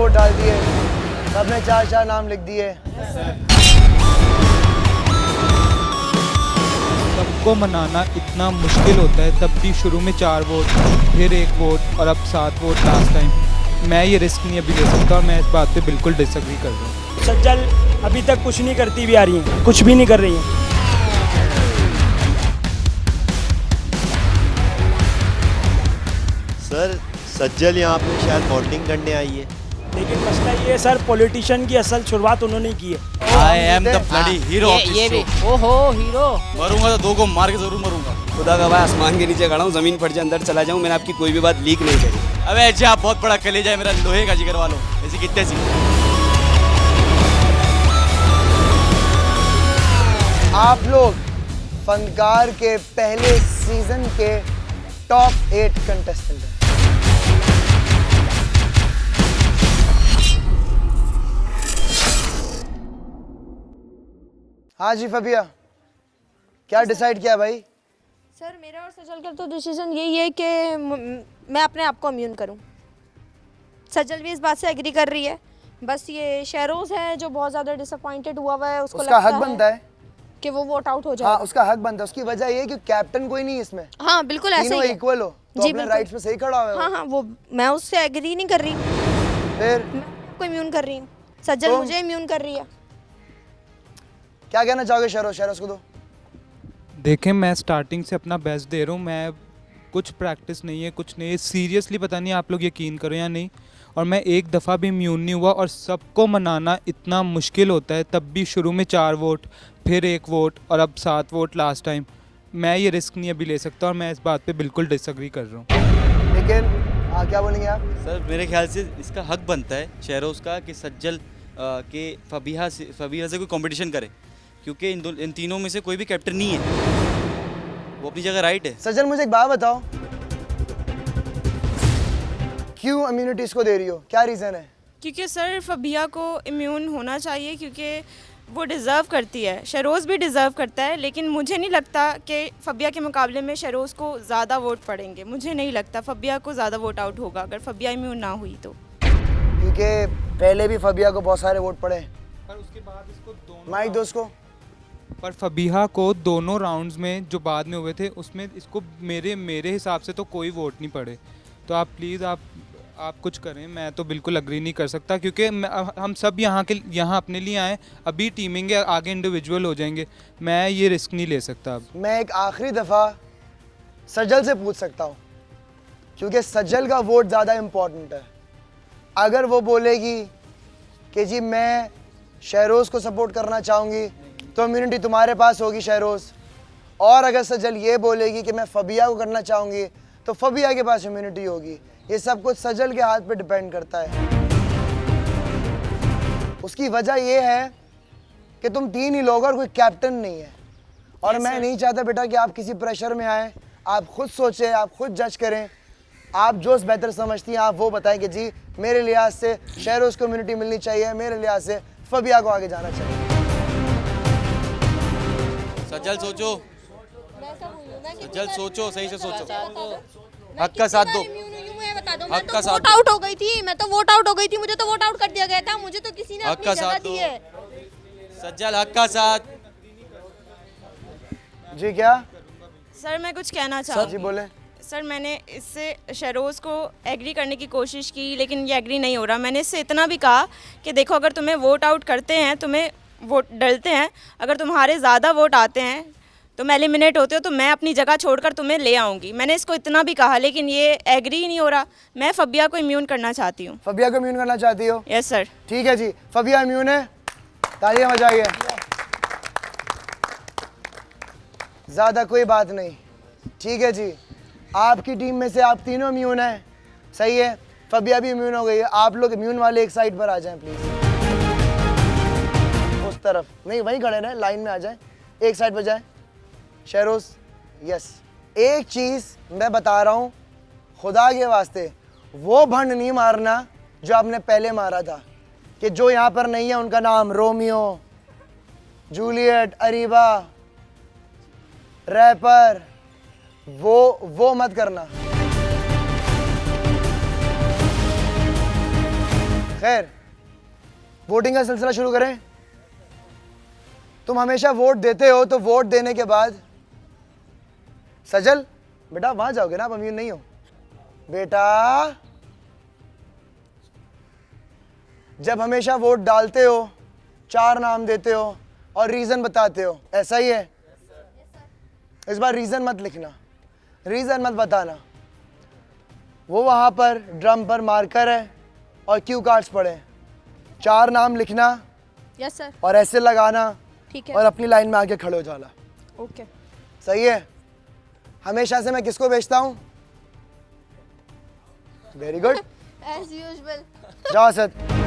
Vote डाल दिए, सबने 4 नाम लिख दिए। सबको मनाना इतना मुश्किल होता है, तब भी शुरू में 4 वोट, फिर 1 वोट और अब 7 वोट लास्ट टाइम। मैं ये रिस्क नहीं अभी ले सकता और मैं इस बात पे बिल्कुल डिसएग्री कर रहा हूँ। सज्जल अभी तक कुछ नहीं करती भी आ रही हैं, कुछ भी नहीं कर रही हैं। सर सज्जल यहाँ पे शायद मॉडलिंग करने आई है। लेकिन मसला ये है सर, पॉलिटिशियन की असल शुरुआत उन्होंने की है। I am the bloody hero of ये भी दिस शो। ओहो हीरो। मरूंगा तो 2 को मार के जरूर मरूंगा। खुदा का भाई आसमान के नीचे खड़ा हूँ, जमीन फट जाए अंदर चला जाऊँ, मैंने आपकी कोई भी बात लीक नहीं करी। अबे जी आप बहुत बड़ा कलेजा है मेरा, लोहे का जिगर वालों ऐसी कितने सी। आप लोग फनकार के पहले सीजन के टॉप 8 कंटेस्टेंट हैं। हाँ जी फबिया, क्या डिसाइड किया भाई? सर मेरा और सजल का तो डिसीजन यही है कि मैं अपने आप को इम्यून करूं। सजल भी इस बात से एग्री कर रही है, बस ये शहरोज है जो बहुत ज़्यादा डिसअपॉइंटेड हुआ है, उसको उसका लगता हक बनता है कि वो वोट आउट हो जाए। हाँ, उसका हक बनता है। उसकी वजह ये है कि कैप्टन कोई नहीं इसमें, हाँ बिल्कुल ऐसे तीनों ही है। इक्वल हो तो जी, अपने बिल्कुल। राइट्स पे सही खड़ा हुआ है। हाँ हाँ, वो मैं उससे एग्री नहीं कर रही, फिर मैं आपको इम्यून कर रही हूँ, सजल मुझे इम्यून कर रही है। क्या कहना चाहोगे शहरोज को? दो देखें, मैं स्टार्टिंग से अपना बेस्ट दे रहा हूँ। मैं कुछ प्रैक्टिस नहीं है, कुछ नहीं है, सीरियसली पता नहीं आप लोग यकीन करो या नहीं। और मैं एक दफ़ा भी इम्यून नहीं हुआ और सबको मनाना इतना मुश्किल होता है, तब भी शुरू में 4 वोट, फिर 1 वोट और अब 7 वोट लास्ट टाइम। मैं ये रिस्क नहीं अभी ले सकता और मैं इस बात पे बिल्कुल डिसएग्री कर रहा हूँ। लेकिन क्या बोलेंगे आप? सर मेरे ख्याल से इसका हक बनता है शहरोज का कि सज्जल के फबिहा से कोई कंपटीशन करे, क्योंकि इन तीनों में से कोई भी कैप्टन नहीं है, वो अपनी जगह राइट है। सजल मुझे एक बात बताओ, क्यों इम्यूनिटी इसको दे रही हो? क्या रीज़न है? क्योंकि सर फबिया को इम्यून होना चाहिए, क्योंकि वो डिज़र्व करती है। शहरोज़ भी डिज़र्व करता है, लेकिन मुझे नहीं लगता कि फबिया के मुकाबले में शहरोज़ को ज़्यादा वोट पड़ेंगे। मुझे नहीं लगता फबिया को ज़्यादा वोट आउट होगा अगर फबिया इम्यून ना हुई तो। क्योंकि पहले भी फबिया को बहुत सारे वोट पड़े, पर उसके बाद इसको दोनों माइक दोस्त को। पर फबीहा को दोनों राउंड्स में जो बाद में हुए थे उसमें इसको मेरे हिसाब से तो कोई वोट नहीं पड़े। तो आप प्लीज़ आप कुछ करें, मैं तो बिल्कुल अग्री नहीं कर सकता, क्योंकि हम सब यहाँ अपने लिए आए, अभी टीमिंग है, आगे इंडिविजुअल हो जाएंगे। मैं ये रिस्क नहीं ले सकता अब। मैं एक आखिरी दफ़ा सजल से पूछ सकता हूँ, क्योंकि सजल का वोट ज़्यादा इम्पोर्टेंट है। अगर वो बोलेगी कि जी मैं शहरोज़ को सपोर्ट करना चाहूँगी तो इम्यूनिटी तुम्हारे पास होगी शहरोज़, और अगर सजल ये बोलेगी कि मैं फबिया को करना चाहूँगी तो फबिया के पास इम्यूनिटी होगी। ये सब कुछ सजल के हाथ पे डिपेंड करता है। उसकी वजह ये है कि तुम 3 ही लोग और कोई कैप्टन नहीं है, और मैं नहीं चाहता बेटा कि आप किसी प्रेशर में आए। आप खुद सोचें, आप खुद जज करें, आप जो बेहतर समझती हैं आप वो बताएं कि जी मेरे लिहाज से शहरोज़ को इम्यूनिटी मिलनी चाहिए, मेरे लिहाज से फबिया को आगे जाना चाहिए। सज्जल सोचो, सज्जल सोचो, सही से सोचो, हक का साथ दो, हक का साथ वोट आउट हो गई थी, मैं तो वोट आउट हो गई थी, मुझे तो वोट आउट कर दिया गया था, मुझे तो किसी ने हक अपनी का जगह साथ दी दो। है। सज्जल हक का साथ। जी क्या? सर मैं कुछ कहना जी चाहूँगी। बोले। सर मैंने इससे शहरोज़ को एग्री करने की कोशिश की, लेकिन ये एग्री नहीं हो रहा। मैंने इससे इतना भी कहा कि देखो अगर तुम्हें वोट आउट करते हैं, तुम्हें वोट डलते हैं, अगर तुम्हारे ज़्यादा वोट आते हैं, तुम एलिमिनेट होते हो, तो मैं अपनी जगह छोड़कर तुम्हें ले आऊँगी। मैंने इसको इतना भी कहा, लेकिन ये एग्री ही नहीं हो रहा। मैं फबिया को इम्यून करना चाहती हूँ। फबिया को इम्यून करना चाहती हो? Yes sir. ठीक है जी, फबिया इम्यून है, तालियां बजाइए। ज़्यादा कोई बात नहीं, ठीक है जी। आपकी टीम में से आप तीनों इम्यून हैं, सही है। फबिया भी इम्यून हो गई है। आप लोग इम्यून वाले एक साइड पर आ जाएं प्लीज़, उस तरफ नहीं, वहीं खड़े रहें, लाइन में आ जाएं, एक साइड पर जाएं। शहरोज़, यस। एक चीज़ मैं बता रहा हूँ, खुदा के वास्ते वो भंड नहीं मारना जो आपने पहले मारा था, कि जो यहाँ पर नहीं है उनका नाम रोमियो, जूलियट, अरीबा, रैपर, वो मत करना। खैर, वोटिंग का सिलसिला शुरू करें। तुम हमेशा वोट देते हो, तो वोट देने के बाद सजल बेटा वहां जाओगे ना, आप अमीर नहीं हो बेटा। जब हमेशा वोट डालते हो, 4 नाम देते हो और रीजन बताते हो, ऐसा ही है। इस बार रीजन मत लिखना, रीजन मत बताना। वो वहां पर ड्रम पर मार्कर है और क्यू कार्ड्स पड़े हैं। 4 नाम लिखना यस सर। और ऐसे लगाना ठीक है। और अपनी लाइन में आके खड़े हो जाना। ओके। सही है। हमेशा से मैं किसको बेचता हूँ? Very good. As usual. जाओ सर।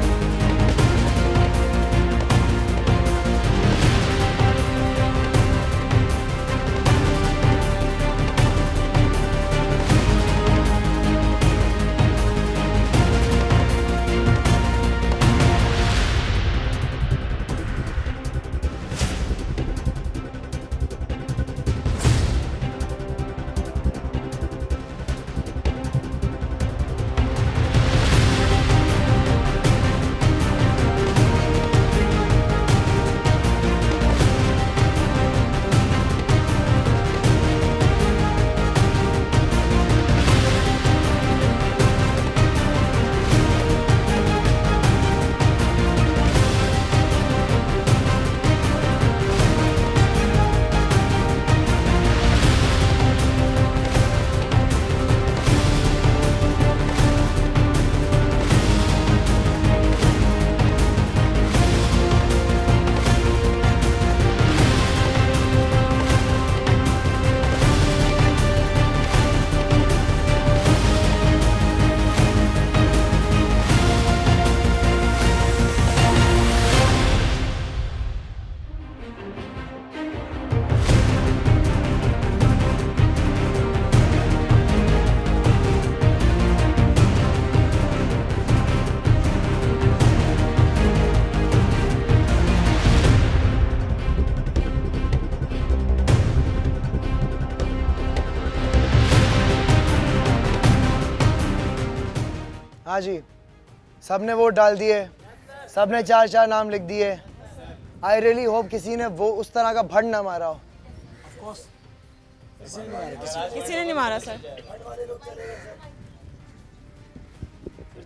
हाँ जी, सबने वोट डाल दिए, सबने 4 नाम लिख दिए। आई रियली होप किसी ने वो उस तरह का भड़ ना मारा हो। किसी ने नहीं मारा सर।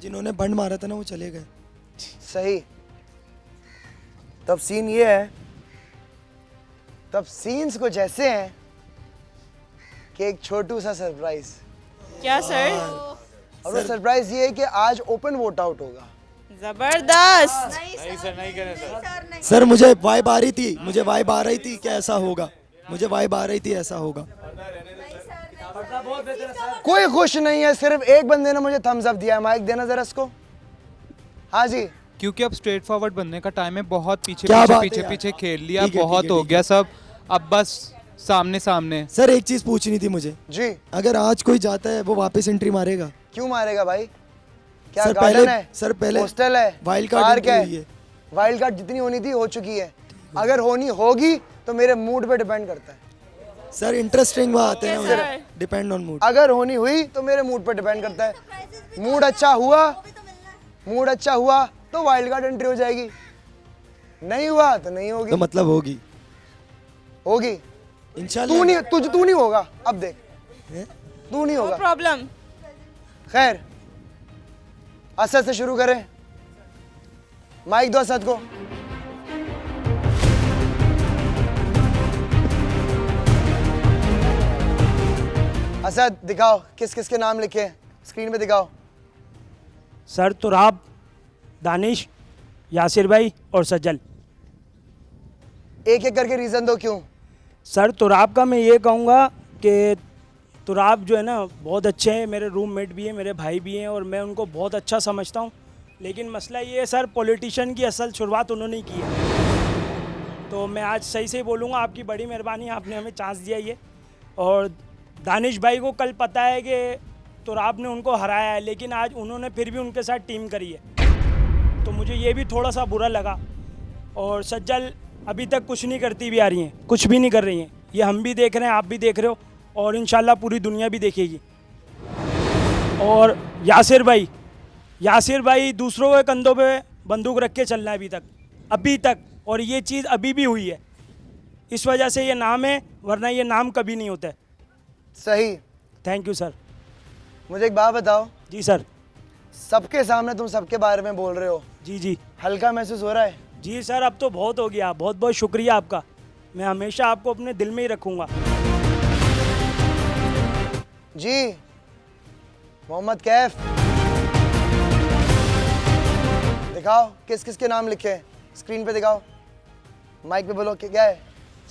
जिन्होंने बंड मारा था ना वो चले गए। सही। तब सीन ये है, तब सीन्स कुछ ऐसे हैं कि एक छोटू सा सरप्राइज। क्या सर? और वो सरप्राइज ये है कि आज ओपन वोट आउट होगा। जबरदस्त। सर मुझे वाइब आ रही थी, मुझे वाइब आ रही थी कि ऐसा होगा, मुझे वाइब आ रही थी ऐसा होगा। कोई खुश नहीं है, सिर्फ एक बंदे ने मुझे थम्स अप दिया है। माइक देना जरा इसको। हाँ जी। क्योंकि अब स्ट्रेट फॉरवर्ड बनने का टाइम है, बहुत पीछे क्या पीछे बात है पीछे यार। पीछे खेल लिया, ठीक है, बहुत ठीक है, हो ठीक गया सब। अब बस सामने सामने। सर एक चीज पूछनी थी मुझे, जी। अगर आज कोई जाता है वो वापस एंट्री मारेगा? क्यों मारेगा भाई? क्या सर गार्डन पहले, है? सर पहले हॉस्टल है? वाइल्ड कार्ड पार्क एंट्री हुई है? है। वाइल्ड कार्ड जितनी होनी थी हो चुकी है। अगर होनी होगी तो मेरे मूड पे डिपेंड करता है। सर इंटरेस्टिंग बात है Okay, ना, sir. Depend on mood. अगर होनी हुई तो मेरे मूड पे डिपेंड करता है। मूड अच्छा हुआ, मूड अच्छा हुआ तो वाइल्ड कार्ड एंट्री हो जाएगी, नहीं हुआ तो नहीं होगी। तो मतलब होगी होगी। इंशाल्लाह। तू नहीं होगा। अब देख, तू नहीं नो होगा। प्रॉब्लम। खैर, असद से शुरू करें। माइक दो असद को। असद दिखाओ किस किस के नाम लिखे हैं, स्क्रीन पे दिखाओ। सर तुराब, दानिश, यासिर भाई और सज्जल। एक एक करके रीजन दो क्यों। सर तुराब का मैं ये कहूँगा कि तुराब जो है ना बहुत अच्छे हैं, मेरे रूममेट भी हैं, मेरे भाई भी हैं और मैं उनको बहुत अच्छा समझता हूँ। लेकिन मसला ये है सर, पॉलिटिशियन की असल शुरुआत उन्होंने की है। तो मैं आज सही से बोलूँगा, आपकी बड़ी मेहरबानी, आपने हमें चांस दिया ये। और दानिश भाई को कल पता है कि तुराब ने उनको हराया है, लेकिन आज उन्होंने फिर भी उनके साथ टीम करी है, तो मुझे ये भी थोड़ा सा बुरा लगा। और सज्जल अभी तक कुछ नहीं करती भी आ रही हैं, कुछ भी नहीं कर रही हैं। ये हम भी देख रहे हैं, आप भी देख रहे हो और इंशाल्लाह पूरी दुनिया भी देखेगी। और यासिर भाई, यासिर भाई दूसरों के कंधों पे बंदूक रख के चल रहा है अभी तक, और ये चीज़ अभी भी हुई है। इस वजह से ये नाम है, वरना ये नाम कभी नहीं होता है। सही। Thank you sir. मुझे एक बात बताओ, जी सर। सबके सामने तुम सबके बारे में बोल रहे हो, जी जी हल्का महसूस हो रहा है? जी सर, अब तो बहुत हो गया। बहुत बहुत शुक्रिया आपका। मैं हमेशा आपको अपने दिल में ही रखूँगा। जी मोहम्मद कैफ, दिखाओ किस किस के नाम लिखे हैं, स्क्रीन पे दिखाओ, माइक पे बोलो कि क्या है।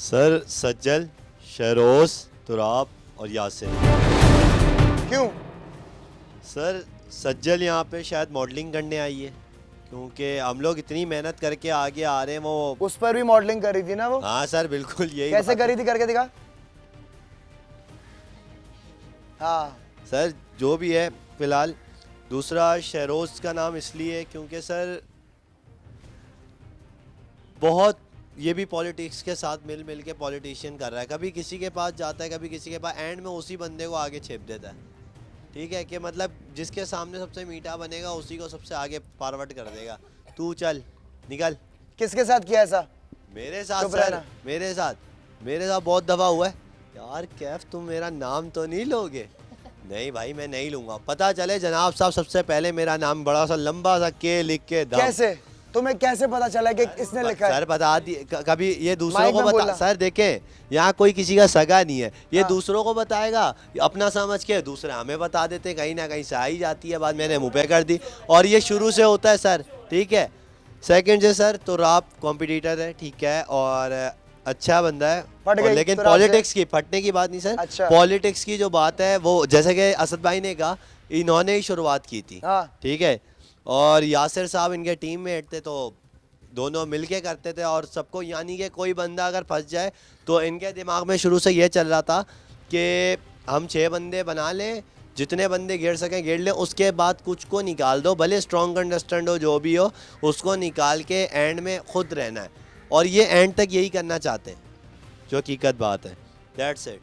सर सज्जल, शहरोज, तुराब और यासिर। क्यों? सर सज्जल यहाँ पे शायद मॉडलिंग करने आई है, क्योंकि हम लोग इतनी मेहनत करके आगे आ रहे हैं। वो उस पर भी मॉडलिंग करी थी ना वो? हाँ सर बिल्कुल यही कैसे बात है। करी थी, करके दिखा। हाँ सर जो भी है फिलहाल। दूसरा शहरोज का नाम इसलिए क्योंकि सर बहुत ये भी पॉलिटिक्स के साथ मिल मिल के पॉलिटिशियन कर रहा है। कभी किसी के पास जाता है, कभी किसी के पास, एंड में उसी बंदे को आगे छेप देता है। ठीक है कि मतलब जिसके सामने सबसे मीठा बनेगा उसी को सबसे आगे फॉरवर्ड कर देगा। तू चल निकल। किसके साथ किया ऐसा? मेरे साथ चुप सर, रहना। मेरे साथ बहुत दफा हुआ है। यार कैफ तुम मेरा नाम तो नहीं लोगे? नहीं भाई मैं नहीं लूंगा। पता चले जनाब साहब सबसे पहले मेरा नाम बड़ा सा लंबा सा के लिख के दम। कैसे? तुम्हें कैसे पता चला कि इसने लिखा है? सर बता दी कभी ये दूसरों माइक को में बता। बोलना। सर देखें यहाँ कोई किसी का सगा नहीं है, ये हाँ। दूसरों को बताएगा अपना समझ के, दूसरे हमें बता देते, कहीं ना कहीं से आई जाती है बात। मैंने मुँह पे कर दी और ये शुरू से होता है सर। ठीक है। सेकंड से सर तो आप कॉम्पिटिटर है, ठीक है, और अच्छा बंदा है, फट और गई लेकिन तुराब से। पॉलिटिक्स की फटने की बात नहीं सर। अच्छा। पॉलिटिक्स की जो बात है वो जैसे कि असद भाई ने कहा, इन्होंने ही शुरुआत की थी। हाँ। ठीक है। और यासिर साहब इनके टीम में थे, तो दोनों मिलके करते थे और सबको, यानी कि कोई बंदा अगर फंस जाए तो इनके दिमाग में शुरू से ये चल रहा था कि हम 6 बंदे बना लें, जितने बंदे घेर सकें घेर लें, उसके बाद कुछ को निकाल दो, भले स्ट्रॉन्ग अंडरस्टैंड हो जो भी हो, उसको निकाल के एंड में खुद रहना है। और ये एंड तक यही करना चाहते हैं, जो हकीकत बात है। That's it.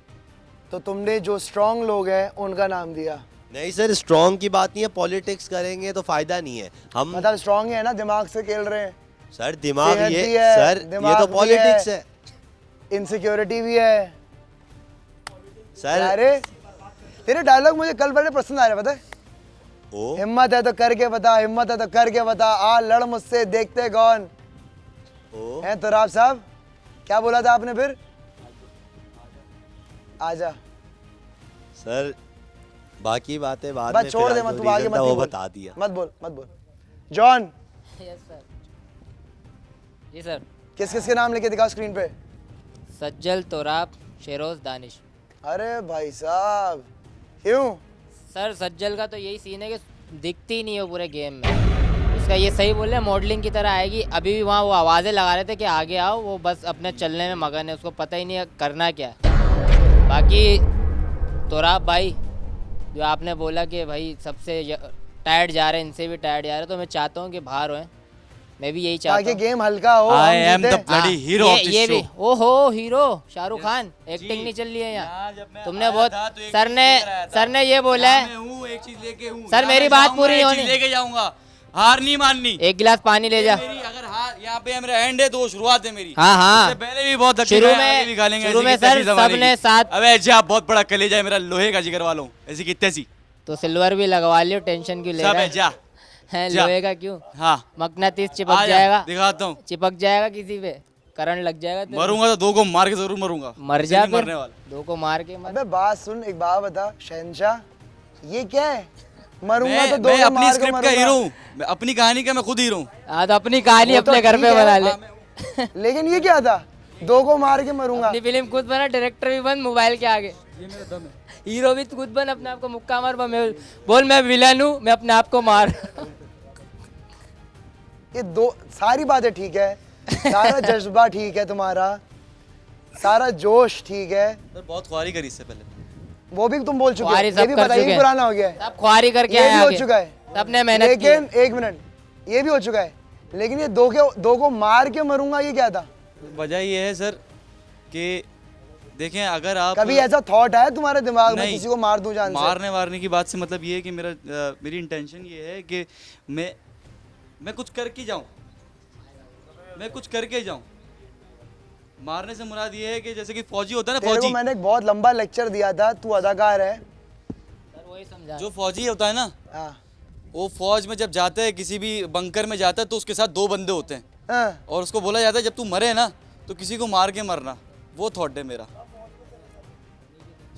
तो तुमने जो स्ट्रांग लोग हैं उनका नाम दिया? नहीं सर स्ट्रॉन्ग की बात नहीं है, पॉलिटिक्स करेंगे तो फायदा नहीं है। हम मतलब स्ट्रांग है ना, दिमाग से खेल रहे हैं, सर दिमाग सेहत ये भी है, सर ये दिमाग तो भी पॉलिटिक्स है इनसिक्योरिटी भी है सर। अरे तेरे डायलॉग मुझे कल बड़े पसंद आ रहे, पता है? ओ हिम्मत है तो करके बता, हिम्मत है तो करके बता, आ लड़ मुझसे, देखते कौन ओ है। तुराब साहब क्या बोला था आपने फिर? आजा। सर बाकी बातें बाद बस में, छोड़ दे फिलहाल मत, जो तू आगे reason मत था ही वो बोल। बता दिया। मत बोल मत बोल। John, yes sir. जी सर। किस किस के नाम लेके दिखाओ स्क्रीन पे। सज्जल, तोराब, शेरोज, दानिश। अरे भाई साहब क्यों? सर सज्जल का तो यही सीन है कि दिखती ही नहीं हो पूरे गेम में। इसका ये सही बोल रहे हैं, मॉडलिंग की तरह आएगी। अभी भी वहाँ वो आवाज़ें लगा रहे थे कि आगे आओ, वो बस अपने चलने में मगन है, उसको पता ही नहीं है करना क्या है। बाकी तोराब भाई जो आपने बोला कि भाई सबसे टायर्ड जा रहे हैं, इनसे भी टायर्ड जा रहे हैं, तो मैं चाहता हूँ कि बाहर होएं। मैं भी यही चाहता ताकि हूँ। गेम हल्का हो, I हम am the जीतें। bloody hero of this ये भी show. ओहो हीरो शाहरुख खान एक्टिंग नहीं चल रही है यहाँ। तुमने बहुत सर ने ये बोला है। मैं हूँ एक चीज लेके हूँ। सर, मेरी बात पूरी नहीं होनी। लेके जाऊंगा, हार नहीं माननी। एक गिलास पानी ले जा। मेरी अगर हार यहाँ पे मेरा एंड है तो शुरुआत है मेरी। हाँ हाँ। इससे पहले भी बहुत धक्के शुरू खाए, में- आगे भी खा लेंगे, शुरू ऐसी में की तैसी सर जमाने सबने की। साथ- अबे जा बहुत बड़ा कलेजा है मेरा, लोहे का जिगर वालों, ऐसी की तैसी। तो सिल्वर भी लगवा लियो, टेंशन क्यों ले सब रहा है है? जा हैं, जा। लोहे का क्यों? हाँ मकनातीस आ चिपक जा, जाएगा, दिखाता हूँ। चिपक जाएगा किसी पे, करंट लग जाएगा तेरे। मरूंगा तो 2 को मार के जरूर मरूंगा। मर ऐसे जा नहीं फिर, मरने वाला। 2 को मार के मर। अबे बात सुन, एक बात बता शहनशाह, ये क्या है? मरूंगा तो दो मैं को अपनी मार के स्क्रिप्ट का मरूंगा। हीरो हूँ, मैं अपनी कहानी का मैं खुद हीरो हूँ। हाँ तो अपनी कहानी वो तो अपने घर ठीक पे है। बना ले। हाँ, लेकिन ये क्या था? 2 को मार के मरूंगा। अपनी फिल्म खुद बना, डायरेक्टर भी बन मोबाइल के आगे। ये मेरा दम है। हीरो भी खुद बन, अपने आप को मुक्का मार, बोल मैं विलन हूँ, मैं अपने आप को मार। ये दो सारी बातें ठीक है, सारा जज्बा ठीक है तुम्हारा, सारा जोश ठीक है, सर बहुत ख्वारी करी इससे पहले। वो भी तुम बोल चुके हो, ख्वारी ये सब भी कर बताइए चुके हैं। पुराना हो गया है, सब ख्वारी करके ये आए भी हो आगे। चुका है, सबने मेहनत की है। लेकिन एक मिनट, ये भी हो चुका है, लेकिन ये दो को मार के मरूंगा ये क्या था? वजह ये है सर कि देखें अगर आप कभी ऐसा थॉट आया तुम्हारे दिमाग में नहीं, किसी को मार दूं जान से? मारने की बात से मतलब ये है कि मेरी इंटेंशन ये है कि मैं कुछ करके जाऊं, मैं कुछ करके जाऊं। मारने से मुराद ये है कि जैसे कि फौजी होता है ना, तेरे को फौजी मैंने एक बहुत लंबा लेक्चर दिया था, तू अदाकार है। सर वही समझा। जो फौजी होता है ना, हाँ वो फौज में जब जाता है, किसी भी बंकर में जाता है, तो उसके साथ 2 बंदे होते हैं हाँ। और उसको बोला जाता है जब तू मरे ना तो किसी को मार के मरना। वो थॉट है मेरा।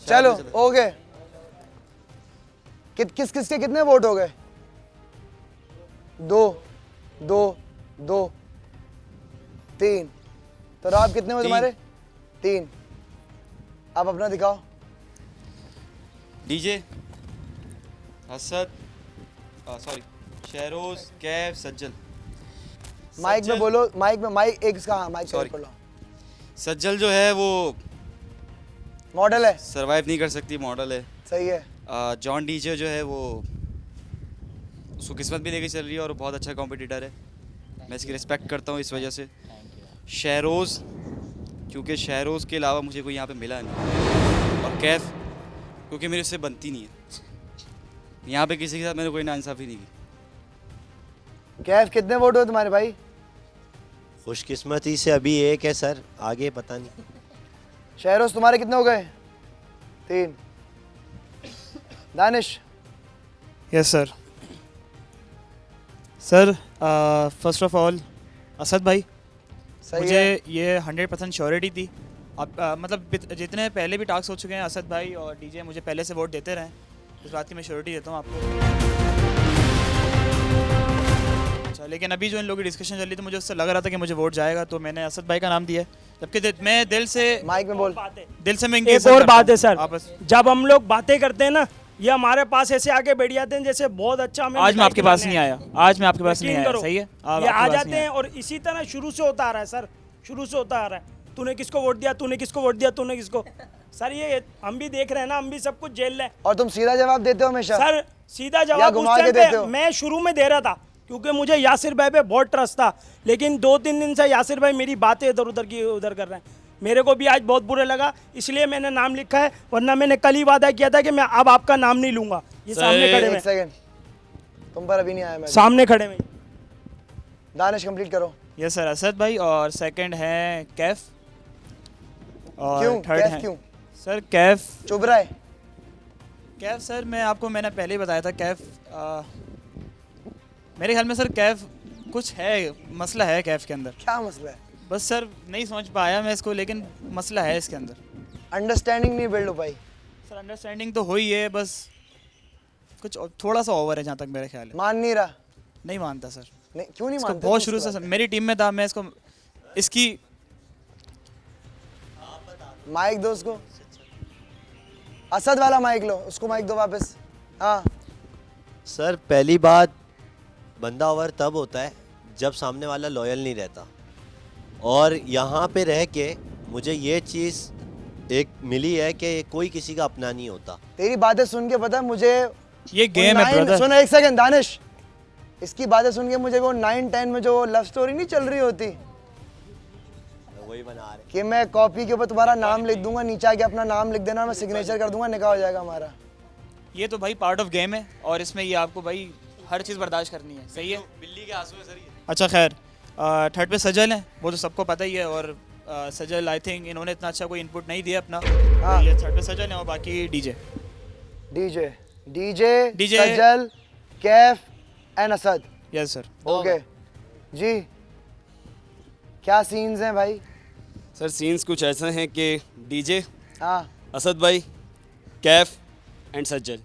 चलो ओके, किसके कितने वोट हो गए? 2 2 2 3। तो राब कितने हुए तुम्हारे? 3। आप अपना दिखाओ। DJ, Asad, sorry, Shehroz, Kaif, Sajjal. Mic में सज्जल- बोलो, माइक एक इसका, हाँ माइक Sorry. कर लो। सज्जल जो है वो मॉडल है, सरवाइव नहीं कर सकती, मॉडल है। सही है। जॉन डीजे जो है वो उसको किस्मत भी लेके चल रही है और बहुत अच्छा कॉम्पिटिटर है। मैं इसकी रिस्पेक्ट करता हूँ इस वजह से। शहरोज़, क्योंकि शहरोज़ के अलावा मुझे कोई यहाँ पे मिला नहीं, और कैफ क्योंकि मेरे उससे बनती नहीं है। यहाँ पे किसी के साथ मैंने कोई नाइंसाफ़ी नहीं की। कैफ कितने वोट हुए तुम्हारे भाई? खुशकिस्मती से अभी 1 है सर, आगे पता नहीं। शहरोज तुम्हारे कितने हो गए? 3। Danish? Yes sir. Sir first of all Asad भाई, सही मुझे है। ये 100% श्योरिटी थी। अब मतलब जितने पहले भी टास्क हो चुके हैं, असद भाई और डीजे मुझे पहले से वोट देते रहे, इस बात की मैं श्योरिटी देता हूँ आपको। अच्छा, लेकिन अभी जो इन लोगों की डिस्कशन चल रही थी, मुझे उससे लग रहा था कि मुझे वोट जाएगा, तो मैंने असद भाई का नाम दिया है, जबकि मैं दिल से माइक में बोल। दिल से मैं इनकी एक इज्जत और करता बात है हूँ। सर, आपस जब हम लोग बातें करते हैं ना, ये हमारे पास ऐसे आके बैठ जाते हैं जैसे बहुत अच्छा हमें आज मैं मिठाई आपके पास खिलाने नहीं आए। आया, आज मैं आपके पास नहीं यकीन आया, करो, सही है। आप ये आपके आ पास जाते नहीं हैं आया। और इसी तरह शुरू से होता आ रहा है सर, शुरू से होता आ रहा है। तूने किसको वोट दिया, तूने किसको वोट दिया, तूने किसको। सर ये हम भी देख रहे हैं ना, हम भी सब कुछ झेल रहे हैं। और तुम सीधा जवाब देते हो हमेशा? सर सीधा या जवाब उस घुमा के टाइम देते हो? पे मैं शुरू में दे रहा था, क्योंकि मुझे यासिर भाई पे बहुत ट्रस्ट था, लेकिन 2-3 दिन से यासिर भाई मेरी बातें इधर उधर की उधर कर रहे हैं। मेरे को भी आज बहुत बुरा लगा, इसलिए मैंने नाम लिखा है, वरना मैंने कल ही वादा किया था कि मैं अब आपका नाम नहीं लूंगा। ये सामने खड़े एक में, सेकंड, तुम पर अभी नहीं आया मैं। सामने खड़े में। दानिश कंप्लीट करो। यस सर, असद भाई, और सेकंड है कैफ, और क्यों? थर्ड कैफ है क्यों? सर कैफ। चुभ रहा है? कैफ सर मैंने पहले ही बताया था, कैफ मेरे ख्याल में सर कैफ कुछ है, मसला है कैफ के अंदर। क्या मसला है? बस सर नहीं समझ पाया मैं इसको, लेकिन मसला है इसके अंदर। अंडरस्टैंडिंग नहीं बिल्ड हो पाई। सर अंडरस्टैंडिंग तो हुई है, बस कुछ थोड़ा सा ओवर है जहाँ तक मेरा ख्याल है। मान नहीं रहा? नहीं मानता सर, नहीं, क्यों नहीं इसको मानते? बहुत तुम शुरू इसके से बारे मेरी टीम में था, मैं इसकी में? माइक दो उसको, असद वाला माइक लो, उसको माइक दो वापस। हाँ सर पहली बात, बंदा ओवर तब होता है जब सामने वाला लॉयल नहीं रहता, और यहाँ पे रह के मुझे ये चीज़ एक मिली है कि कोई किसी का अपना नहीं होता। तेरी बातें सुन के पता है मुझे, ये गेम है ब्रदर। सुनो एक सेकंड दानिश, इसकी बातें सुन के मुझे वो 9-10 में जो लव स्टोरी नहीं चल रही होती, वही बना रहे। कि मैं कॉपी के ऊपर तुम्हारा नाम लिख दूंगा, नीचे आके अपना नाम लिख देना, मैं सिग्नेचर कर दूंगा, निकाह हो जाएगा हमारा। ये तो भाई पार्ट ऑफ गेम है, और इसमें ये आपको भाई हर चीज़ बर्दाश्त करनी है, सही है। बिल्ली के आंसू है सर ये। अच्छा खैर, थर्ड पे सजल है, वो तो सबको पता ही है, और सजल आई थिंक इन्होंने इतना अच्छा कोई इनपुट नहीं दिया अपना। हाँ। ये थर्ड पे सजल है, और बाकी DJ DJ DJ DJ Sajal, Kaif and Asad. Yes sir. Okay जी, क्या सीन्स हैं भाई? सर सीन्स कुछ ऐसे हैं कि डीजे, हाँ असद भाई, कैफ एंड सज्जल।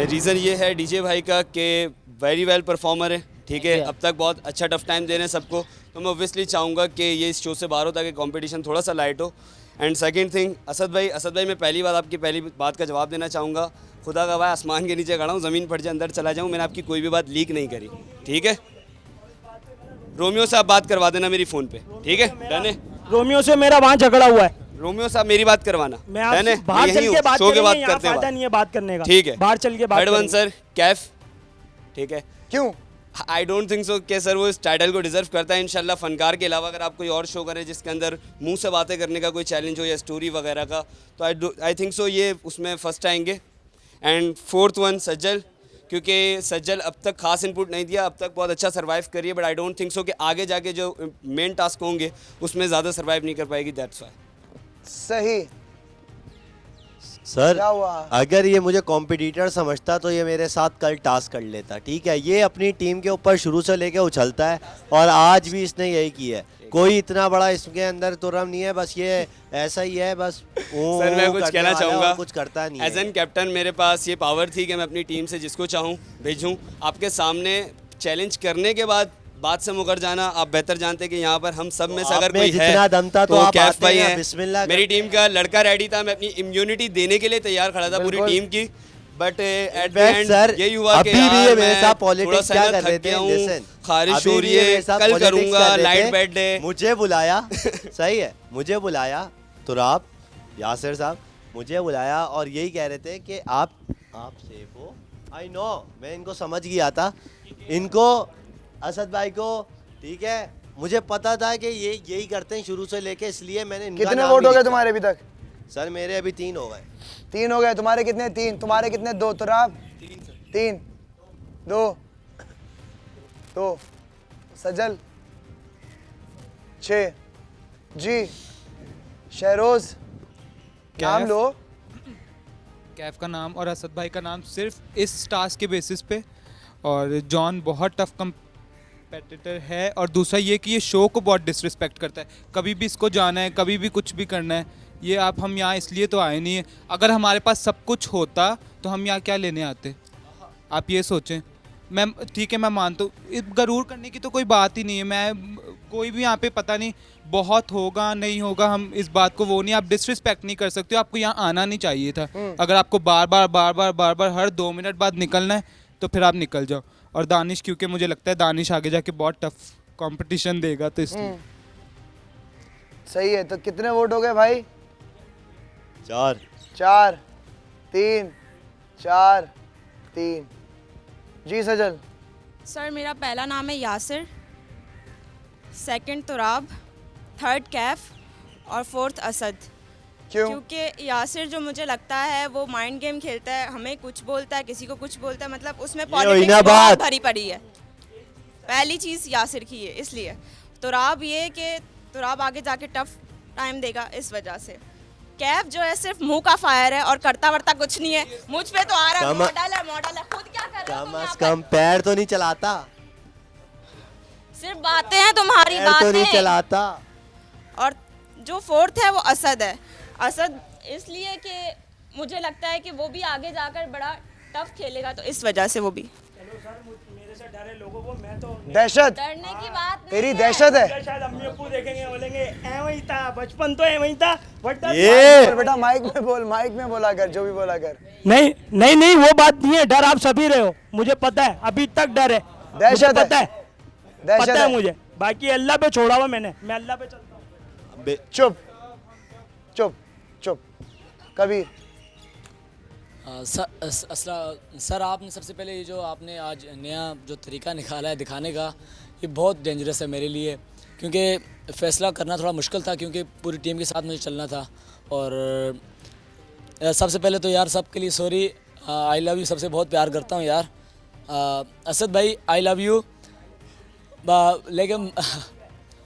रीज़न ये है डीजे भाई का कि वेरी वेल परफॉर्मर है, ठीक है, अब तक बहुत अच्छा टफ टाइम दे रहे हैं सबको, तो मैं ऑब्वियसली चाहूँगा कि ये इस शो से बाहर हो ताकि कंपटीशन थोड़ा सा लाइट हो। एंड सेकंड थिंग, असद भाई मैं पहली बार आपकी पहली बात का जवाब देना चाहूँगा। खुदा का भाई, आसमान के नीचे खड़ा हूँ, ज़मीन फट जाए अंदर चला जाऊँ, मैंने आपकी कोई भी बात लीक नहीं करी, ठीक है। रोमियो से आप बात करवा देना मेरी फ़ोन पे, ठीक है, डन है। रोमियो से मेरा वहाँ झगड़ा हुआ है, रोमियो साहब मेरी बात करवाना, मैं डन है। आपसे बाहर चल के बात शो के करेंगे, बात यहाँ करते हैं फायदा नहीं है बात करने का। ठीक है, बाहर चल के बात थर्ड वन करेंगे। सर कैफ, ठीक है। क्यों? आई डोंट थिंक सो कि सर वो इस टाइटल को डिज़र्व करता है। इंशाल्लाह फनकार के अलावा अगर आप कोई और शो करें जिसके अंदर मुंह से बातें करने का कोई चैलेंज हो या स्टोरी वगैरह का, तो आई थिंक सो ये उसमें फर्स्ट आएंगे। एंड फोर्थ वन सज्जल, क्योंकि सज्जल अब तक खास इनपुट नहीं दिया, अब तक बहुत अच्छा सर्वाइव करी है, but I don't think so कि आगे जाके जो मेन टास्क होंगे उसमें ज़्यादा सर्वाइव नहीं कर पाएगी, दैट्स वाई। सही। सर क्या हुआ? अगर ये मुझे कॉम्पिटिटर समझता तो ये मेरे साथ कल टास्क कर लेता, ठीक है। ये अपनी टीम के ऊपर शुरू से लेके उछलता है और आज भी इसने यही किया है। कोई इतना बड़ा इसके अंदर तुरम नहीं है, बस ये ऐसा ही है, बस सर मैं कुछ कहना चाहूँगा, कुछ करता नहीं एज एन कैप्टन मेरे पास ये पावर थी कि मैं अपनी टीम से जिसको चाहूँ भेजूँ। आपके सामने चैलेंज करने के बाद बात से मुकर जाना, आप बेहतर जानते हैं कि यहाँ पर हम सब में से अगर कोई जितना है दम था तो आप कैफ आते भाई हैं, हैं। बिस्मिल्लाह मेरी टीम का लड़का रेडी था, मैं अपनी इम्यूनिटी देने के लिए तैयार खड़ा था पूरी टीम की, but at the end sir यही हुआ कि अभी भी ये यार मेरे साथ मैं थोड़ा पॉलिटिक्स सा क्या ना कर थक रहे गया थे, हूँ, लिसन, खारिश अभी हो भी रही ये है, मेरे साथ कल politics करूँगा कर रहे लाइट थे। Bed day. मुझे बुलाया सही है, मुझे बुलाया तुराब यासिर साहब, मुझे बुलाया और यही कह रहे थे कि आप सेफ हो। आई नो, मैं इनको समझ गया था, इनको असद भाई को, ठीक है, मुझे पता था कि ये यही करते हैं शुरू से लेके, इसलिए मैंने इनका कितने नाम वोट ही हो गए लिखा। तुम्हारे अभी तक? सर मेरे अभी 3 हो गए। 3 हो गए। तुम्हारे कितने? 3। तुम्हारे कितने? 2। तुराब 3 2 सजल 6 जी। शहरोज नाम कैफ। लो। कैफ का नाम और असद भाई का नाम सिर्फ इस टास्क के बेसिस पे, और जॉन बहुत टफ कंपेटिटर है, और दूसरा ये कि ये शो को बहुत डिसरिस्पेक्ट करता है। कभी भी इसको जाना है, कभी भी कुछ भी करना है, ये हम यहाँ इसलिए तो आए नहीं है। अगर हमारे पास सब कुछ होता तो हम यहाँ क्या लेने आते, आप ये सोचें। मैं ठीक है, मैं मानता हूँ गरूर करने की तो कोई बात ही नहीं है। मैं कोई भी यहाँ पे पता नहीं बहुत होगा नहीं होगा, हम इस बात को वो नहीं, आप डिसरिस्पेक्ट नहीं कर सकते हो। आपको यहाँ आना नहीं चाहिए था। अगर आपको बार बार हर 2 मिनट बाद निकलना है तो फिर आप निकल जाओ। और दानिश, क्योंकि मुझे लगता है दानिश आगे जाके बहुत टफ कंपटीशन देगा, तो इसलिए सही है। तो कितने वोट हो गए भाई? 4 4 3 4 3 जी। सजल। सर मेरा पहला नाम है यासिर, सेकंड तुराब, थर्ड कैफ और फोर्थ असद। क्यों? क्योंकि यासिर जो मुझे लगता है वो माइंड गेम खेलता है, हमें कुछ बोलता है, किसी को कुछ बोलता है, मतलब उसमें पॉलिटिक्स बहुत भरी पड़ी है। पहली चीज़ यासिर की है, इसलिए तुराब ये कि तुराब आगे जाके टफ टाइम देगा, इस वजह से। कैफ जो है सिर्फ मुंह का फायर है और करता वर्ता कुछ नहीं है। मुझ पे तो आ रहा है मॉडल है, खुद क्या कर रहे हो तुम कम यहाँ से पर? कम पैर तो नहीं चलाता, सिर्फ बातें हैं तुम्हारी, पैर तो नहीं बातें। चलाता। और जो फोर्थ है वो असद है। असद इसलिए कि मुझे लगता है कि वो भी आगे जाकर बड़ा टफ खेलेगा, तो इस वजह से वो भी। मेरे से डरे लोगों को, मैं तो दहशत, डरने की बात नहीं तेरी है। दहशत है। शायद अम्मी अब्बू देखेंगे, बोलेंगे ऐ ही था, बचपन तो ऐ ही था, बट बोल बेटा, माइक में बोल, माइक में बोला कर, जो भी बोला कर। नहीं नहीं नहीं, वो बात नहीं है। डर आप सभी रहे हो, मुझे पता है, अभी तक डर है, दहशत मुझे पता है, दहशत पता है है मुझे। बाकी अल्लाह पे छोड़ा हुआ मैंने, मैं अल्लाह पे चलता हूँ। चुप चुप चुप। कबीर। सर आपने सबसे पहले ये जो आपने आज नया जो तरीका निकाला है दिखाने का, ये बहुत डेंजरस है मेरे लिए, क्योंकि फ़ैसला करना थोड़ा मुश्किल था, क्योंकि पूरी टीम के साथ मुझे चलना था। और सबसे पहले तो यार सबके लिए सॉरी, आई लव यू, सबसे बहुत प्यार करता हूँ यार। असद भाई आई लव यू, लेकिन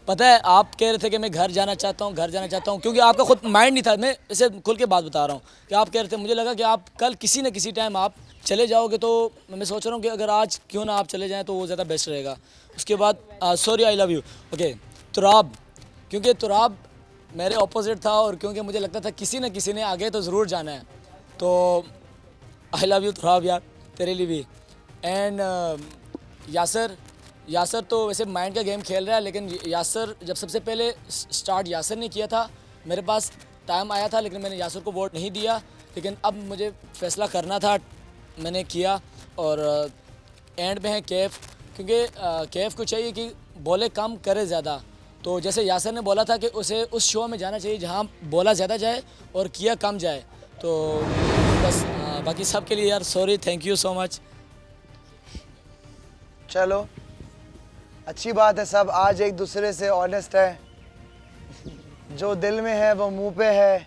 पता है आप कह रहे थे कि मैं घर जाना चाहता हूँ, घर जाना चाहता हूँ, क्योंकि आपका खुद माइंड नहीं था। मैं इसे खुल के बात बता रहा हूँ कि आप कह रहे थे, मुझे लगा कि आप कल किसी न किसी टाइम आप चले जाओगे, तो मैं सोच रहा हूँ कि अगर आज क्यों ना आप चले जाएं तो वो ज़्यादा बेस्ट रहेगा। उसके बाद sorry I love you. Okay Turab, क्योंकि तुराब मेरे ऑपोजिट था, और क्योंकि मुझे लगता था किसी न किसी ने आगे तो ज़रूर जाना है, तो आई लव यू तुराब यार, तेरे लिए भी। एंड यासर तो वैसे माइंड का गेम खेल रहा है, लेकिन यासर जब सबसे पहले स्टार्ट यासर ने किया था, मेरे पास टाइम आया था, लेकिन मैंने यासर को वोट नहीं दिया। लेकिन अब मुझे फ़ैसला करना था, मैंने किया। और एंड में है कैफ, क्योंकि कैफ को चाहिए कि बोले कम करे ज़्यादा। तो जैसे यासर ने बोला था कि उसे उस शो में जाना चाहिए जहाँ बोला ज़्यादा जाए और किया कम जाए। तो बस बाकी सब के लिए यार sorry, thank you so much. चलो अच्छी बात है, सब आज एक दूसरे से ऑनेस्ट है, जो दिल में है वो मुंह पे है।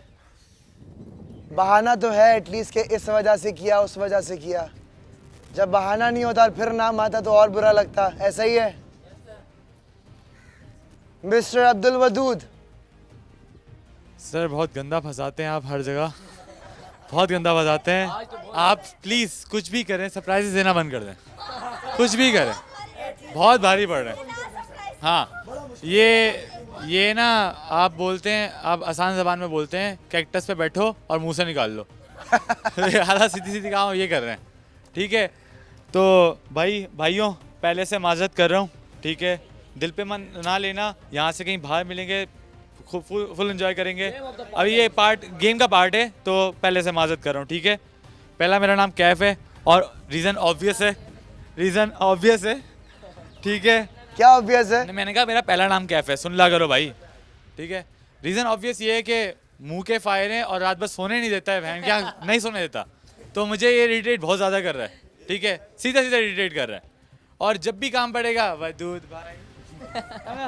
बहाना तो है एटलीस्ट के इस वजह से किया उस वजह से किया, जब बहाना नहीं होता और फिर नाम आता तो और बुरा लगता। ऐसा ही है मिस्टर अब्दुल वदूद? सर बहुत गंदा फंसाते हैं आप हर जगह, बहुत गंदा फंसाते हैं आप। प्लीज़ कुछ भी करें, सरप्राइजेस देना बंद कर दें, कुछ भी करें, बहुत भारी पड़ रहे हैं। हाँ ये ना आप बोलते हैं, आप आसान ज़बान में बोलते हैं कैक्टस पे बैठो और मुंह से निकाल लो। आधा सीधी सीधी काम ये कर रहे हैं, ठीक है। तो भाइयों पहले से माजरत कर रहा हूँ, ठीक है, दिल पे मन ना लेना, यहाँ से कहीं बाहर मिलेंगे, फुल एंजॉय करेंगे। अभी ये पार्ट गेम का पार्ट है, तो पहले से माजरत कर रहा हूँ, ठीक है। पहला मेरा नाम कैफ है और रीज़न ऑब्वियस है, ठीक है। क्या ऑब्वियस है? मैंने कहा मेरा पहला नाम कैफ है, सुन ला करो भाई, ठीक है। रीज़न ऑब्वियस ये है कि मुंह के फायर हैं और रात भर सोने नहीं देता है, बहन क्या नहीं सोने देता, तो मुझे ये इरिटेट बहुत ज़्यादा कर रहा है, ठीक है, सीधा इरिटेट कर रहा है। और जब भी काम पड़ेगा वदूद भाई,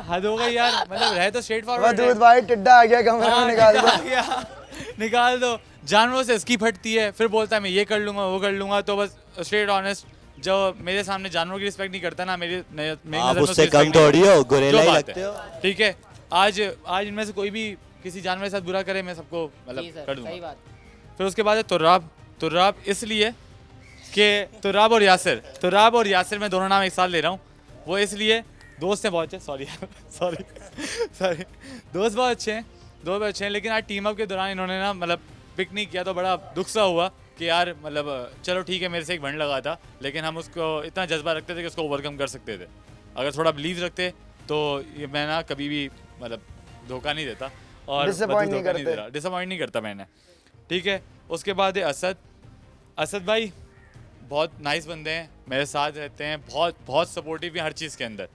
हद हो गई यार, मतलब रहे तो स्ट्रेट फॉरवर्ड। वदूद भाई टिड्डा आ गया कमरे में, निकाल दो। निकाल दो। जानवरों से इसकी फटती है, फिर बोलता है मैं ये कर लूँगा वो कर लूँगा, तो बस स्ट्रेट ऑनेस्ट, जो मेरे सामने जानवरों की रिस्पेक्ट नहीं करता ना, मेरी आप उससे कम थोड़ी हो, गोरेला ही लगते हो, ठीक है। आज इनमें से कोई भी किसी जानवर के साथ बुरा करे, मैं सबको मतलब कर दूँगा। फिर उसके बाद है तुर्राब इसलिए कि तुर्राब और यासिर मैं दोनों नाम एक साथ ले रहा हूँ, वो इसलिए दोस्त हैं बहुत अच्छे, सॉरी दोस्त बहुत अच्छे हैं, लेकिन आज टीम अप के दौरान इन्होंने ना मतलब पिक नहीं किया, तो बड़ा दुख सा हुआ कि यार मतलब चलो ठीक है, मेरे से एक बंड लगा था, लेकिन हम उसको इतना जज्बा रखते थे कि उसको ओवरकम कर सकते थे। अगर थोड़ा बिलीव रखते तो ये मैं ना कभी भी मतलब धोखा नहीं देता और डिसअपॉइंट नहीं करता मैंने, ठीक है। उसके बाद है असद भाई, बहुत नाइस बंदे हैं, मेरे साथ रहते हैं, बहुत सपोर्टिव हैं हर चीज़ के अंदर।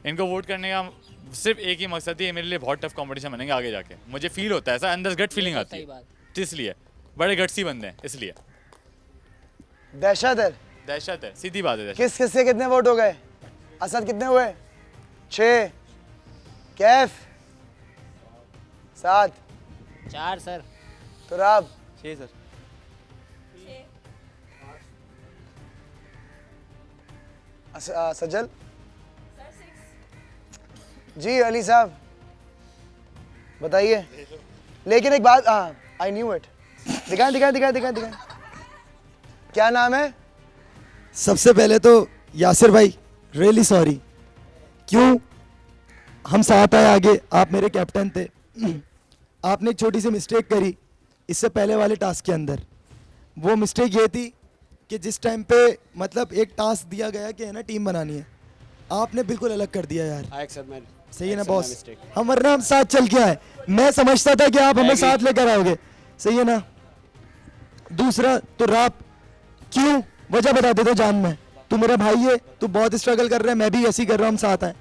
इनको वोट करने का सिर्फ एक ही मकसद है, मेरे लिए बहुत टफ कंपटीशन बनेंगे आगे जाके, मुझे फील होता है ऐसा, अंदर गट फीलिंग आती है, तो इसलिए बड़े गट्सी बंदे हैं, इसलिए दहशत है, सीधी बात है। किस से कितने वोट हो गए? असद कितने हुए? 6, कैफ 7, 4 सर, तुराब 6 सर, सजल जी, अली साहब बताइए। लेकिन एक बात, हाँ आई न्यू इट, दिखाएं क्या नाम है? सबसे पहले तो यासिर भाई रियली सॉरी, क्यों हम साथ आए आगे, आप मेरे कैप्टन थे, आपने एक छोटी सी मिस्टेक करी इससे पहले वाले टास्क के अंदर। वो मिस्टेक ये थी कि जिस टाइम पे मतलब एक टास्क दिया गया कि है ना टीम बनानी है, आपने बिल्कुल अलग कर दिया यार। सही है ना बॉस, हम साथ चल के आए, मैं समझता था कि आप हमें साथ लेकर आओगे, सही है ना। दूसरा तो रात, क्यों वजह बता दे दो जान में, तू मेरा भाई है, तू बहुत स्ट्रगल कर रहा है, मैं भी ऐसी कर रहा हूँ, हम साथ हैं।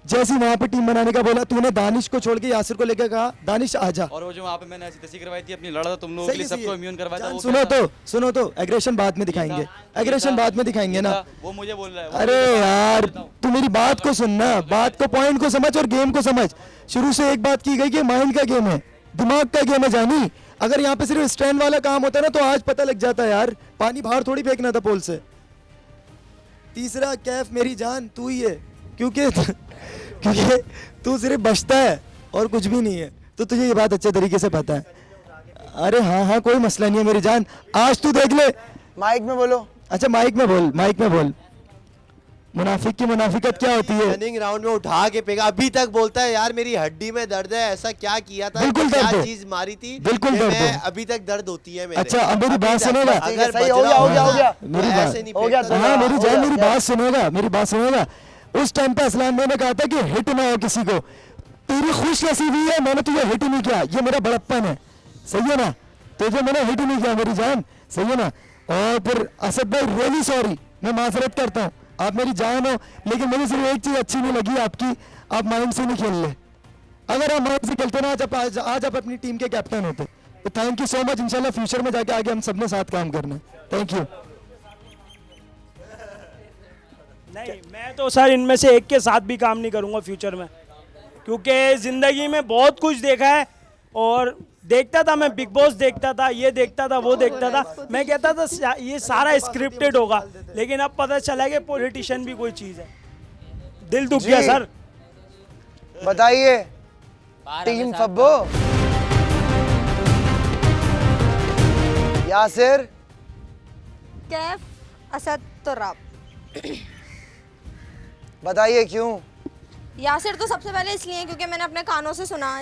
जैसे वहाँ पे टीम बनाने का बोला, तूने दानिश को छोड़ के यासिर को लेकर कहा दानिश आजा, और वो जो वहाँ पे मैंने ऐसी तैसी करवाई थी, अपनी लड़ा था तुम लोगों के लिए, सबको इम्यून करवाया था। सुनो तो एग्रेशन बाद में दिखाएंगे, ना वो मुझे बोल रहा है। अरे यार तू मेरी बात को सुनना, बात को पॉइंट को समझ और गेम को समझ। शुरू से एक बात की गई कि माइंड का गेम है, दिमाग का गेम है जानी। अगर यहाँ पे सिर्फ स्टैंड वाला काम होता ना तो आज पता लग जाता यार, पानी बाहर थोड़ी फेंकना था पोल से। तीसरा कैफ मेरी जान तू ही है, क्योंकि तू सिर्फ बचता है और कुछ भी नहीं है, तो तुझे ये बात अच्छे तरीके से पता है। अरे हाँ कोई मसला नहीं है मेरी जान, आज तू देख ले। माइक में बोलो। अच्छा माइक में बोल। मुनाफिक की मुनाफिकत क्या होती है? रनिंग राउंड में उठा के फेंका, अभी तक बोलता है यार मेरी हड्डी में दर्द है, ऐसा क्या किया था, क्या चीज मारी थी, बिल्कुल दर्द है, अभी तक दर्द होती है मेरे। अच्छा अब मेरी बात सुनेगा? अगर सही हो गया मेरी जान मेरी बात सुनेगा। उस टाइम पे असलान ने कहा था कि हिट ना हो किसी को, तेरी खुश नसीबी है मैंने तुझे हिट नहीं किया, ये मेरा बड़प्पन है, सही है ना, तुझे मैंने हिट नहीं किया मेरी जान, सही है ना। और फिर असद भाई रियली सॉरी, मैं माजरत करता हूँ, आप मेरी जान हो, लेकिन मुझे सिर्फ एक चीज अच्छी नहीं लगी आपकी, आप माइंड से नहीं खेल ले। अगर आप माइंड से खेलते ना आज आप अपनी टीम के कैप्टन होते। तो थैंक यू सो मच, इंशाल्लाह फ्यूचर में जाके आगे हम सबने साथ काम करना है। Thank you. नहीं, मैं तो सर इनमें से एक के साथ भी काम नहीं करूंगा फ्यूचर में, क्योंकि ज़िंदगी में बहुत कुछ देखा है। और देखता था मैं, बिग बॉस देखता था, ये देखता था, वो देखता था, मैं कहता था ये सारा स्क्रिप्टेड होगा, लेकिन अब पता चला कि पॉलिटिशियन भी कोई चीज़ है। दिल दुख गया जी। सर। बताइए टीम फब्बो, यासिर, कैफ, असद, तुर्राब। बताइए क्यों? यासिर तो सबसे पहले इसलिए क्योंकि मैंने अपने कानों से सुना,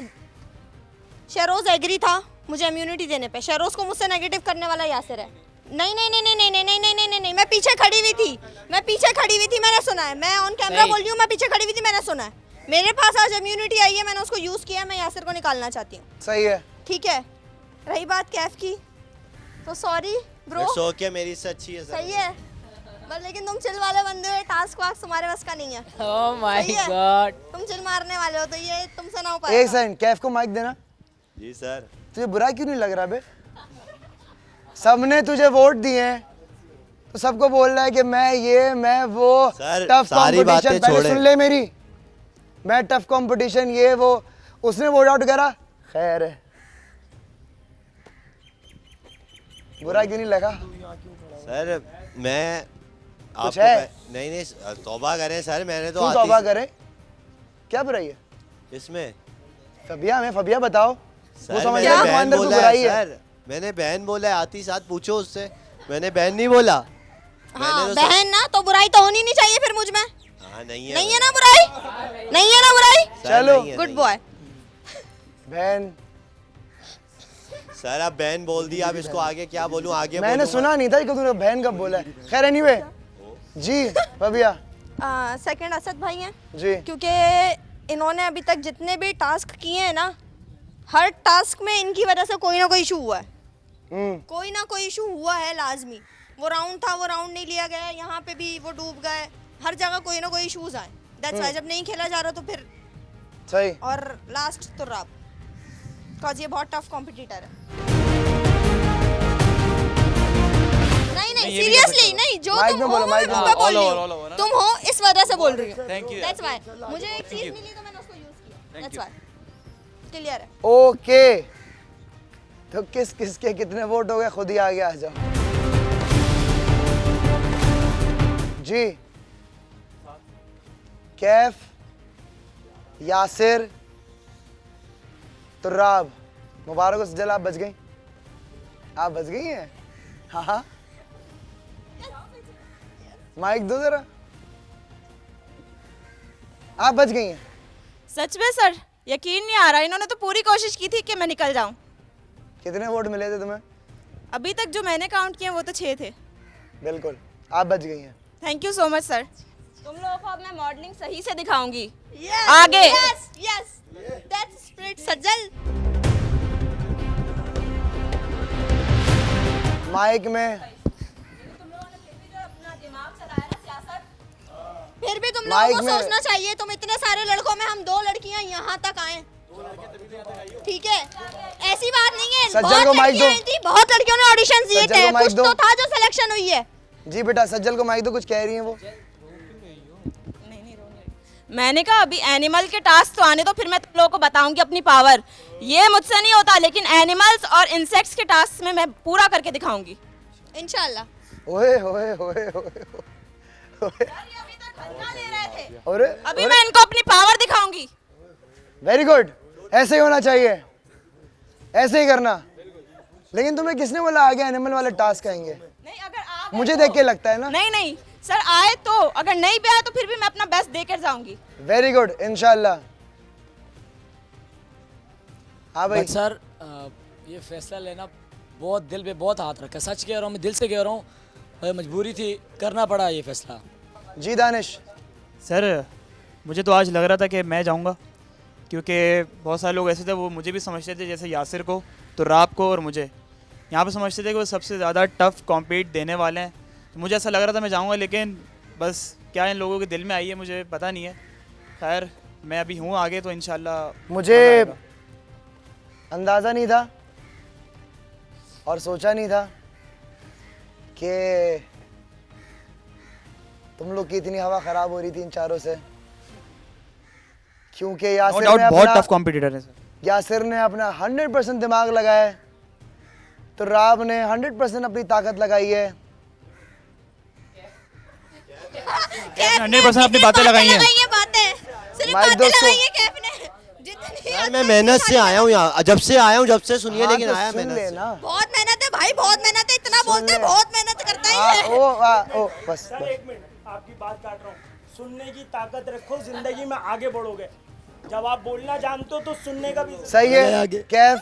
शहरोज एग्री था मुझे इम्यूनिटी देने पे। शहरोज को मुझसे नेगेटिव करने वाला यासिर है। नहीं नहीं नहीं नहीं नहीं नहीं नहीं नहीं नहीं नहीं, मैं पीछे खड़ी हुई थी, मैंने सुना है। मैं ऑन कैमरा बोल रही हूँ, मैं पीछे खड़ी हुई थी, मैंने सुना है। मेरे पास आज इम्यूनिटी आई है, मैंने उसको यूज़ किया, मैं यासिर को निकालना चाहती हूँ। सही है, ठीक है। रही बात कैफ की, तो सॉरी ब्रो, सो के मेरी इससे अच्छी है सर। सही है, बस लेकिन तुम चिल वाले बंदे हो, टास्क वास्क तुम्हारे बस का नहीं है। ओह माय सही है? गॉड, तुम चिल मारने वाले हो, तो ये तुमसे ना हो पाएगा। एक सेकंड, कैफ को माइक देना। जी सर। तुझे बुरा क्यों नहीं लग रहा बे? सबने तुझे वोट दिए हैं, तो सबको बोल रहा है कि मैं वो सर, टफ सारी बातें कंपटीशन। पहले छोड़े। सुन ले मेरी, मैं टफ कंपटीशन ये वो, उसने वोट आउट करा, खैर है। बुरा क्यों नहीं लगा? सर मैं कुछ आपको है? नहीं नहीं तौबा करें सर, मैंने तो तू आती- तौबा करे, क्या बुराई है इसमें फबिया? मैं फबिया बताओ, वो सर समझ मैंने रहा है बहन अंदर को बोला बुराई है है। सर, मैंने बहन बोला है, आती साथ पूछो उससे, मैंने बहन नहीं बोला। हाँ, मैंने तो बहन ना, तो बुराई तो होनी नहीं चाहिए फिर मुझ में। हाँ नहीं है, नहीं है ना बुराई, नहीं है ना बुराई। सर, चलो। नहीं है, गुड नहीं बॉय। बहन, है। सर आप बहन बोल दी, आप इसको आगे क्या बोलूं? आगे मैंने बोलूंगा। सुना नहीं था कि तूने बहन कब बोला है। खैर एनीवे, जी फबिया सेकंड असद भाई हैं, जी, क्योंकि इन्होंने अभी तक जितने भी टास्क किए हैं ना, हर टास्क में इनकी वजह से कोई ना कोई इशू हुआ है। कोई ना कोई इशू हुआ है लाजमी। वो राउंड था, वो राउंड नहीं लिया गया, यहाँ पे भी वो डूब गए, हर जगह कोई ना कोई इशूज आए। दैट्स व्हाई जब नहीं खेला जा रहा तो फिर सही। और लास्ट तुर्राब, बिकॉज ये बहुत टफ कॉम्पिटिटर है। नहीं नहीं ये भी सीरियसली नहीं, जो माइक तुम में हो बोलो, वो माइक मैं में तुम पे बोलो। बोल All रही over, all over, हूँ, ना? तुम हो इस वजह से बोल रही हूँ। Thank you. दैट्स व्हाई मुझे एक चीज मिली तो मैंने उसको यूज किया। दैट्स व्हाई क्लियर है। ओके, तो किस किस के कितने वोट हो गए खुद ही आगे आ जाओ। जी, कैफ, यासिर, तुर्राब, मुबारक हो सजल, आप बच गई। आप बच गई हैं? हाँ हाँ, माइक दो जरा। आप बच गई हैं। सच में सर यकीन नहीं आ रहा, इन्होंने तो पूरी कोशिश की थी कि मैं निकल जाऊं। कितने वोट मिले थे तुम्हें? अभी तक जो मैंने काउंट किए वो तो 6 थे। बिल्कुल, आप बच गई हैं। Thank you so much sir. तुम लोगों को अब मैं मॉडलिंग सही से दिखाऊंगी। Yes, आगे। Yes yes, that's spirit Sajjal. Mic में फिर भी तुम माइक लोगों को में- सोचना चाहिए, तुम इतने सारे लड़कों में हम 2 लड़कियां यहाँ तक आए। ठीक है, ऐसी बात नहीं है। सज्जल बहुत को माइक लड़कियां दो। आई थी, बहुत लड़कियों ने ऑडिशन दिए सज्जल थे, को माइक कुछ दो। तो था जो सिलेक्शन हुई है। जी बेटा, सज्जल को माइक दो, कुछ कह रही हैं वो। मैंने कहा अभी एनिमल के टास्क तो आने दो, फिर मैं तुम लोगों को बताऊंगी अपनी पावर। ये मुझसे नहीं होता, लेकिन एनिमल्स और इंसेक्ट्स के टास्क में मैं पूरा करके दिखाऊंगी इंशाल्लाह। ओए ओए ओए ओए ओए, अरे अभी मैं इनको अपनी पावर दिखाऊंगी। वेरी गुड, ऐसे ही होना चाहिए, ऐसे ही करना। लेकिन तुम्हें किसने बोला आगे एनिमल वाले टास्क आएंगे? नहीं अगर आ मुझे देख के लगता है ना। नहीं नहीं सर आए तो, अगर नहीं भी आए तो फिर भी मैं अपना बेस्ट देकर जाऊंगी। वेरी गुड, इंशाल्लाह। हाँ भाई, बट सर ये फैसला लेना बहुत दिल पे बहुत हाथ रखा, सच कह रहा हूँ, मैं दिल से कह रहा हूँ, मजबूरी थी, करना पड़ा ये फैसला। जी दानिश। सर मुझे तो आज लग रहा था कि मैं जाऊंगा, क्योंकि बहुत सारे लोग ऐसे थे, वो मुझे भी समझते थे, जैसे यासिर को, तुर्राब को और मुझे यहाँ पे समझते थे कि वो सबसे ज़्यादा टफ कॉम्पीट देने वाले हैं। तो मुझे ऐसा लग रहा था मैं जाऊंगा, लेकिन बस क्या इन लोगों के दिल में आई है मुझे पता नहीं है। खैर मैं अभी हूँ आगे, तो इंशाल्लाह मुझे अंदाज़ा नहीं था और सोचा नहीं था कि तुम लोग की इतनी हवा ख़राब हो रही थी इन चारों से, क्योंकि नो यासिर डाउट ने बहुत अपना टफ कॉम्पिटिटर है सर। यासिर ने अपना 100% दिमाग लगाया है, तो राब ने 100% अपनी ताकत लगाई है। 100% अपनी बातें लगाई हैं। माइक दोस्तों, यार मैं मेहनत से आया हूँ यहाँ, जब से आया हूँ, जब से सुनिए, हाँ, लेकिन तो आया सुन मेहनत से। लेना। बहुत मेहनत है भाई, बहुत मेहनत है, इतना बोलते हैं, बहुत मेहनत करता ही है। ओ बस सर एक मिनट, आपकी बात काट रहा हूँ। सुनने की ताकत रखो, जिंदगी में आगे बढ़ोगे। जब आप बोलना जानते हो तो सुनने का भी सही है। कैफ,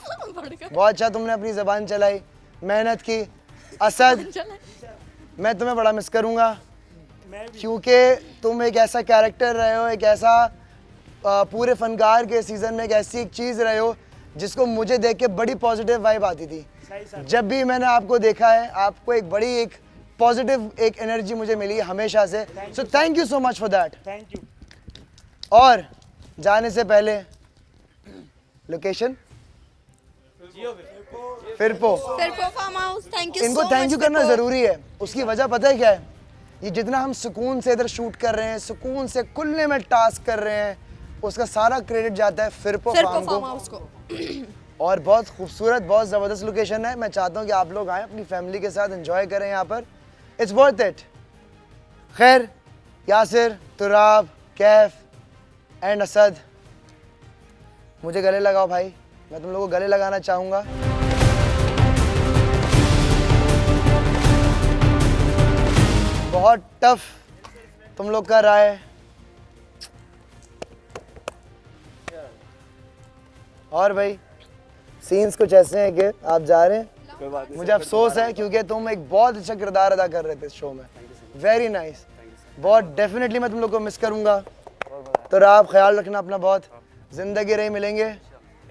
बहुत अच्छा तुमने अपनी जबान चलाई, मेहनत की। असद, मैं तुम्हें बड़ा मिस करूँगा, क्योंकि तुम एक ऐसा कैरेक्टर रहे हो, एक ऐसा पूरे फनकार के सीज़न में एक ऐसी एक चीज़ रहे हो जिसको मुझे देख के बड़ी पॉजिटिव वाइब आती थी। जब भी मैंने आपको देखा है, आपको एक बड़ी एक पॉजिटिव एक एनर्जी मुझे मिली है हमेशा से। So thank you so much for that. Thank you. और जाने से पहले location Firpo farm house, thank you. इनको थैंक यू करना ज़रूरी है। उसकी वजह पता है क्या है? ये जितना हम सुकून से इधर शूट कर रहे हैं, सुकून से खुलने में टास्क कर रहे हैं, उसका सारा क्रेडिट जाता है फिरपो फार्म को। और बहुत खूबसूरत, बहुत ज़बरदस्त लोकेशन है। मैं चाहता हूँ कि आप लोग आएँ, अपनी फैमिली के साथ एंजॉय करें यहाँ पर। It's worth it. खैर, यासिर, तुराब, कैफ एंड असद, मुझे गले लगाओ भाई। मैं तुम लोगों को गले लगाना चाहूँगा। बहुत टफ तुम लोग का रहा है, और भाई सीन्स कुछ ऐसे हैं कि आप जा रहे हैं, मुझे अफसोस है, क्योंकि तुम एक बहुत अच्छा किरदार अदा कर रहे थे इस शो में। Very nice. बहुत डेफिनेटली मैं तुम लोग को मिस करूंगा। तो आप ख्याल रखना अपना बहुत। जिंदगी रही मिलेंगे।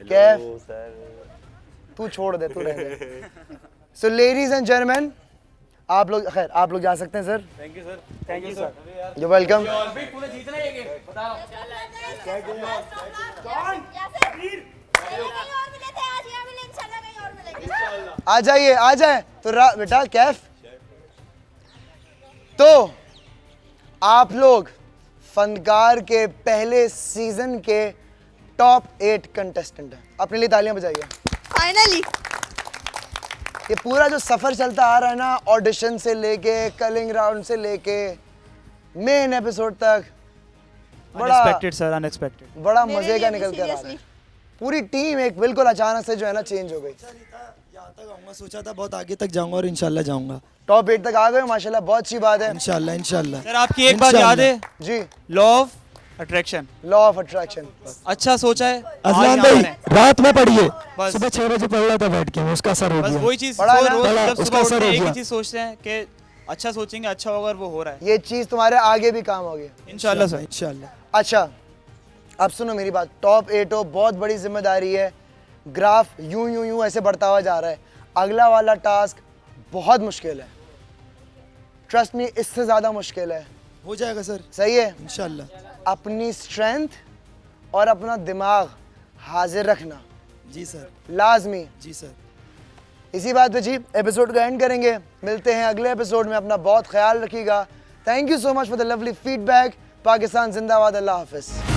कैफ, तू छोड़ दे, तू रह। सो लेडीज एंड जेंटलमैन, आप लोग, खैर आप लोग जा सकते हैं sir. Thank you sir. Thank you sir. You welcome. आ जाइए, आ जाए। तो बेटा कैफ, तो आप लोग फनकार के पहले सीजन के टॉप 8 कंटेस्टेंट हैं। अपने लिए तालियां बजाइए। फाइनली ये पूरा जो सफर चलता आ रहा है ना, ऑडिशन से लेके कलिंग राउंड से लेके मेन एपिसोड तक, बड़ा अनएक्सपेक्टेड सर, अनएक्सपेक्टेड। बड़ा मजे का निकल कर आ रहा है। पूरी टीम एक बिल्कुल अचानक से जो है ना चेंज हो गई। यहाँ तक आऊँगा, सोचा था बहुत आगे तक जाऊँगा, और इंशाल्लाह जाऊँगा। टॉप 8 तक आ गए, माशाल्लाह, बहुत अच्छी बात है। इंशाल्लाह इंशाल्लाह। सर आपकी एक बात याद है? जी, law of attraction. Law of attraction. अच्छा सोचा है। अजलान भाई, रात में पढ़िए, सुबह 6 बजे पढ़ रहा था बैठ के, उसका असर हो बस गया। वही चीज पढ़ा ना? रोज पढ़ा, जब उसका सुबह असर उठते हो हैं, एक ही गया। चीज सोचते हैं कि अच्छा सोचेंगे अच्छा होगा, और वो हो रहा है। ये चीज़ तुम्हारे आगे भी काम होगी इंशाल्लाह सर। इंशाल्लाह। अच्छा, अब सुनो मेरी बात। टॉप 8 हो, बहुत बड़ी जिम्मेदारी है। ग्राफ यूं यूं यूं ऐसे बढ़ता हुआ जा रहा है। अगला वाला टास्क बहुत मुश्किल है, ट्रस्ट मी, इससे ज़्यादा मुश्किल है। हो जाएगा सर, सही है। इंशाल्लाह। अपनी स्ट्रेंथ और अपना दिमाग हाजिर रखना जी सर। लाजमी। जी सर। इसी बात पे जी एपिसोड का एंड करेंगे। मिलते हैं अगले एपिसोड में। अपना बहुत ख्याल रखिएगा। Thank you so much for the lovely feedback. Pakistan जिंदाबाद। अल्लाह हाफिज़।